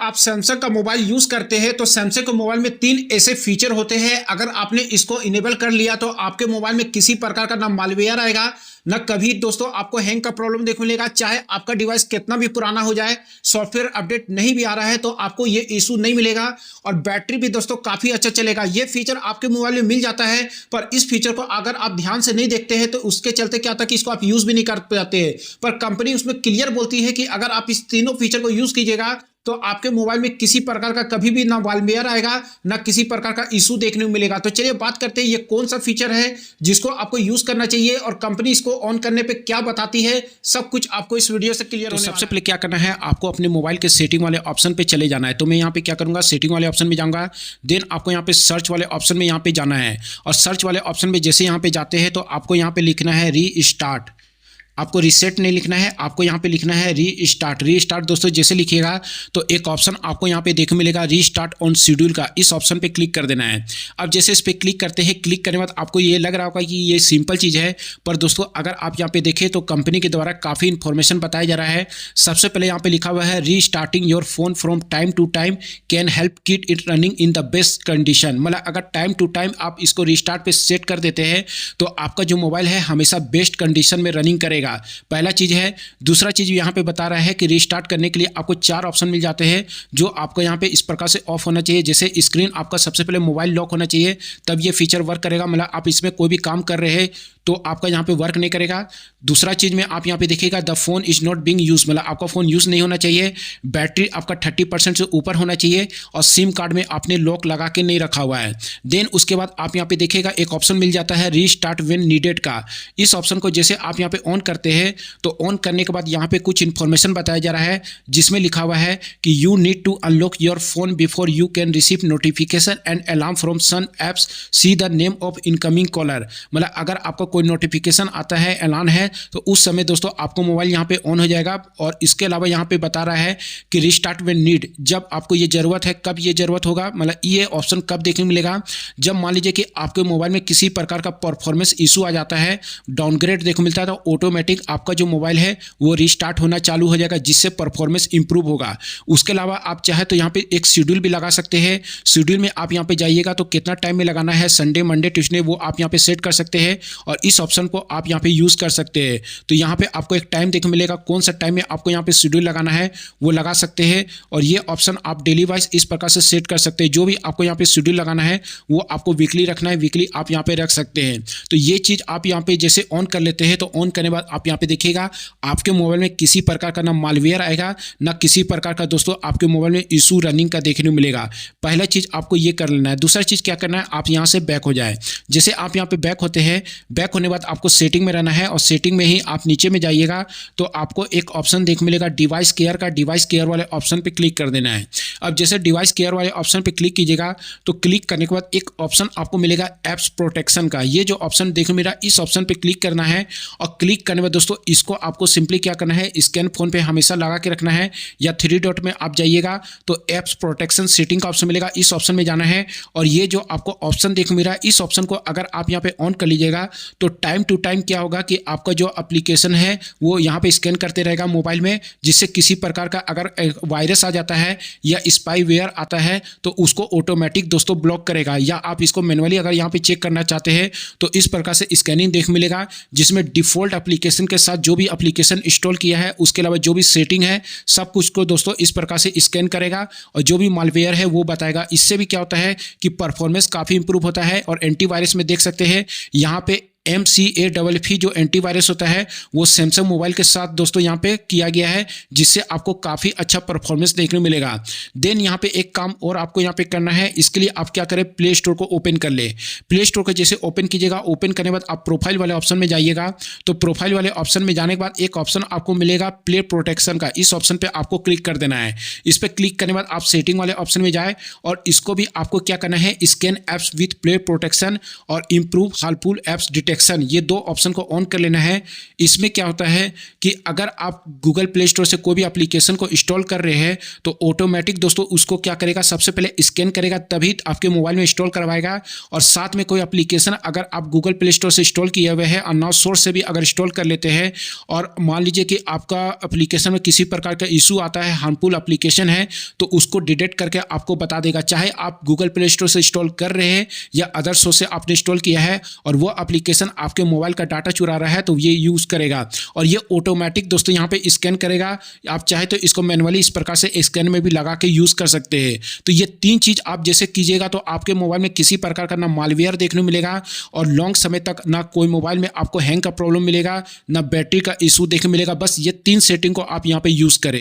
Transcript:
आप सैमसंग का mobile use करते हैं तो सैमसंग के मोबाइल में 3 ऐसे फीचर होते हैं। अगर आपने इसको इनेबल कर लिया तो आपके मोबाइल में किसी प्रकार का ना मालवेयर आएगा, ना कभी दोस्तों आपको हैंग का प्रॉब्लम देखने मिलेगा। चाहे आपका डिवाइस कितना भी पुराना हो जाए, सॉफ्टवेयर अपडेट नहीं भी आ रहा है तो आपको ये इशू नहीं मिलेगा। और बैटरी भी दोस्तों काफी अच्छा चलेगा। ये फीचर आपके मोबाइल में मिल जाता है, पर इस फीचर को अगर आप ध्यान से नहीं देखते हैं तो उसके चलते क्या होता है कि इसको आप यूज भी नहीं कर पाते हैं। पर कंपनी उसमें क्लियर बोलती है कि अगर आप इस तीनों फीचर को यूज कीजिएगा तो आपके मोबाइल में किसी प्रकार का कभी भी ना मालवेयर आएगा, ना किसी प्रकार का इशू देखने को मिलेगा। तो चलिए बात करते हैं ये कौन सा फीचर है जिसको आपको यूज करना चाहिए और कंपनी इसको ऑन करने पे क्या बताती है, सब कुछ आपको इस वीडियो से क्लियर होने वाला है। सबसे पहले क्या करना है, आपको अपने मोबाइल के सेटिंग वाले ऑप्शन पे चले जाना है। तो मैं यहाँ पे क्या करूंगा, सेटिंग वाले ऑप्शन में जाऊंगा। देन आपको यहाँ पे सर्च वाले ऑप्शन में यहाँ पे जाना है और सर्च वाले ऑप्शन में जैसे यहाँ पे जाते हैं तो आपको यहाँ पे लिखना है रीस्टार्ट। आपको रीसेट नहीं लिखना है, आपको यहाँ पे लिखना है रीस्टार्ट। रीस्टार्ट दोस्तों जैसे लिखिएगा तो एक ऑप्शन आपको यहाँ पे देखने मिलेगा रीस्टार्ट ऑन शेड्यूल का, इस ऑप्शन पे क्लिक कर देना है। अब जैसे इस पे क्लिक करते हैं, क्लिक करने के बाद आपको ये लग रहा होगा कि ये सिंपल चीज़ है, पर दोस्तों अगर आप यहाँ पे देखें तो कंपनी के द्वारा काफ़ी इन्फॉर्मेशन बताया जा रहा है। सबसे पहले यहाँ पे लिखा हुआ है restarting your phone from time to time can help keep it running in the best condition. मतलब अगर टाइम टू टाइम आप इसको रीस्टार्ट पे सेट कर देते हैं तो आपका जो मोबाइल है हमेशा बेस्ट कंडीशन में रनिंग करेगा। पहला चीज है। दूसरा चीज यहाँ पे बता रहा है कि रीस्टार्ट करने के लिए आपको 4 ऑप्शन मिल जाते हैं जो आपको यहाँ पे इस प्रकार से ऑफ होना चाहिए। जैसे स्क्रीन आपका सबसे पहले मोबाइल लॉक होना चाहिए, तब ये फीचर वर्क करेगा। मतलब आप इसमें कोई भी काम कर रहे हैं तो आपका यहाँ पे वर्क नहीं करेगा। दूसरा चीज में आप यहाँ पे देखिएगा the phone is not being use, मतलब आपका फोन यूज नहीं होना चाहिए। बैटरी आपका 30% से ऊपर होना चाहिए और सिम कार्ड में आपने लॉक लगा के नहीं रखा हुआ है। देन उसके बाद आप यहाँ पे देखिएगा एक ऑप्शन मिल जाता है रीस्टार्ट व्हेन नीडेड का। इस ऑप्शन को जैसे आप यहाँ पे ऑन करते हैं तो ऑन करने के बाद यहाँ पे कुछ इन्फॉर्मेशन बताया जा रहा है जिसमें लिखा हुआ है कि you need to unlock your phone before you can receive notification and alarm from some apps, see the name of incoming caller. मतलब अगर आपको कोई नोटिफिकेशन आता है, ऐलान है, तो उस समय दोस्तों आपको मोबाइल यहाँ पे ऑन हो जाएगा। और इसके अलावा यहाँ पे बता रहा है कि रिस्टार्ट व्हेन नीड, जब आपको ये जरूरत है, कब ये जरूरत होगा, मतलब ये ऑप्शन कब देखने को मिलेगा, जब मान लीजिए कि आपके मोबाइल में किसी प्रकार का परफॉर्मेंस इशू आ जाता है, डाउनग्रेड देखने को मिलता है, तो ऑटोमेटिक आपका जो मोबाइल है वो रिस्टार्ट होना चालू हो जाएगा जिससे परफॉर्मेंस इंप्रूव होगा। उसके अलावा आप चाहे तो यहाँ पे एक शेड्यूल भी लगा सकते हैं। शेड्यूल में आप यहाँ पे जाइएगा तो कितना टाइम में लगाना है, संडे मंडे ट्यूसडे, वो आप यहाँ पे सेट कर सकते हैं और इस ऑप्शन को आप यहाँ पे यूज कर सकते हैं। तो यहाँ पे आपको एक टाइम देखने मिलेगा, कौन सा टाइम में आपको यहाँ पे शेड्यूल लगाना है वो लगा सकते हैं। और ये ऑप्शन आप डेली वाइज इस प्रकार से सेट कर सकते हैं। जो भी आपको यहाँ पे शेड्यूल लगाना है वो आपको वीकली रखना है, वीकली आप यहाँ पे रख सकते हैं। तो ये चीज आप यहाँ पे जैसे ऑन कर लेते हैं तो ऑन करने के बाद आप यहाँ पे देखिएगा आपके मोबाइल में किसी प्रकार का ना मालवेयर आएगा, ना किसी प्रकार का दोस्तों आपके मोबाइल में इशू रनिंग का देखने को मिलेगा। पहला चीज आपको ये कर लेना है। दूसरा चीज क्या करना है, आप यहाँ से बैक हो जाए। जैसे आप यहाँ पे बैक होते हैं, बैक होने के बाद आपको सेटिंग में रहना है और सेटिंग में ही आप नीचे में जाइएगा तो आपको एक ऑप्शन देखने मिलेगा डिवाइस केयर का। डिवाइस केयर वाले ऑप्शन पे क्लिक कर देना है। अब जैसे डिवाइस केयर वाले ऑप्शन पे क्लिक कीजिएगा तो क्लिक करने के बाद एक ऑप्शन आपको मिलेगा एप्स प्रोटेक्शन का। ये जो ऑप्शन देखने मिला, इस ऑप्शन पे क्लिक करना है और क्लिक करने के बाद दोस्तों इसको आपको सिंपली क्या करना है, स्कैन फोन पे हमेशा लगा के रखना है या 3 डॉट में आप जाइएगा तो एप्स प्रोटेक्शन सेटिंग का ऑप्शन मिलेगा, इस ऑप्शन में जाना है। और ये जो आपको ऑप्शन देखने मिल रहा है, इस ऑप्शन को अगर आप यहाँ पे ऑन कर लीजिएगा तो टाइम टू टाइम क्या होगा कि आपका जो एप्लीकेशन है वो यहाँ पे स्कैन करते रहेगा मोबाइल में, जिससे किसी प्रकार का अगर वायरस आ जाता है या स्पाईवेयर आता है तो उसको ऑटोमेटिक दोस्तों ब्लॉक करेगा। या आप इसको मैनुअली अगर यहाँ पे चेक करना चाहते हैं तो इस प्रकार से स्कैनिंग देख मिलेगा जिसमें डिफॉल्ट एप्लीकेशन के साथ जो भी एप्लीकेशन इंस्टॉल किया है उसके अलावा जो भी सेटिंग है सब कुछ को दोस्तों इस प्रकार से स्कैन करेगा और जो भी मालवेयर है वो बताएगा। इससे भी क्या होता है कि परफॉर्मेंस काफ़ी इंप्रूव होता है। और एंटीवायरस में देख सकते हैं यहाँ पे MCAFE जो एंटीवायरस होता है वो सैमसंग मोबाइल के साथ दोस्तों यहाँ पे किया गया है, जिससे आपको काफ़ी अच्छा परफॉर्मेंस देखने को मिलेगा। देन यहाँ पे एक काम और आपको यहाँ पे करना है, इसके लिए आप क्या करें, प्ले स्टोर को ओपन कर ले। प्ले स्टोर को जैसे ओपन कीजिएगा, ओपन करने के बाद आप प्रोफाइल वाले ऑप्शन में जाइएगा तो प्रोफाइल वाले ऑप्शन में जाने के बाद एक ऑप्शन आपको मिलेगा प्ले प्रोटेक्शन का। इस ऑप्शन पर आपको क्लिक कर देना है। इस पर क्लिक करने के बाद आप सेटिंग वाले ऑप्शन में जाए और इसको भी आपको क्या करना है, scan apps with play protection और improve harmful apps detection detection, ये 2 ऑप्शन को ऑन कर लेना है। इसमें क्या होता है कि अगर आप गूगल प्ले स्टोर से कोई भी एप्लीकेशन को इंस्टॉल कर रहे हैं तो ऑटोमेटिक दोस्तों उसको क्या करेगा, सबसे पहले स्कैन करेगा, तभी आपके मोबाइल में इंस्टॉल करवाएगा। और साथ में कोई एप्लीकेशन अगर आप गूगल प्ले स्टोर से इंस्टॉल किए हुए हैं, अननोन सोर्स से भी अगर इंस्टॉल कर लेते हैं और मान लीजिए कि आपका एप्लीकेशन में किसी प्रकार का इशू आता है, हार्मफुल एप्लीकेशन है, तो उसको डिटेक्ट करके आपको बता देगा। चाहे आप गूगल प्ले स्टोर से इंस्टॉल कर रहे हैं या अदर सोर्स से आपने इंस्टॉल किया है और वो एप्लीकेशन आपके मोबाइल का डाटा चुरा रहा है, तो ये यूज़ करेगा और ये ऑटोमेटिक दोस्तों यहाँ पे स्कैन करेगा। आप चाहे तो इसको मैनुअली इस प्रकार से स्कैन में भी लगा के यूज़ कर सकते हैं। तो ये 3 चीज़ आप जैसे कीजिएगा तो आपके मोबाइल में किसी प्रकार का ना मालवेयर देखने मिलेगा और लॉन्ग समय तक ना कोई मोबाइल में आपको हैंग का प्रॉब्लम मिलेगा, ना बैटरी का इशू देखने मिलेगा। बस ये 3 सेटिंग को आप यहाँ पे यूज़ करें।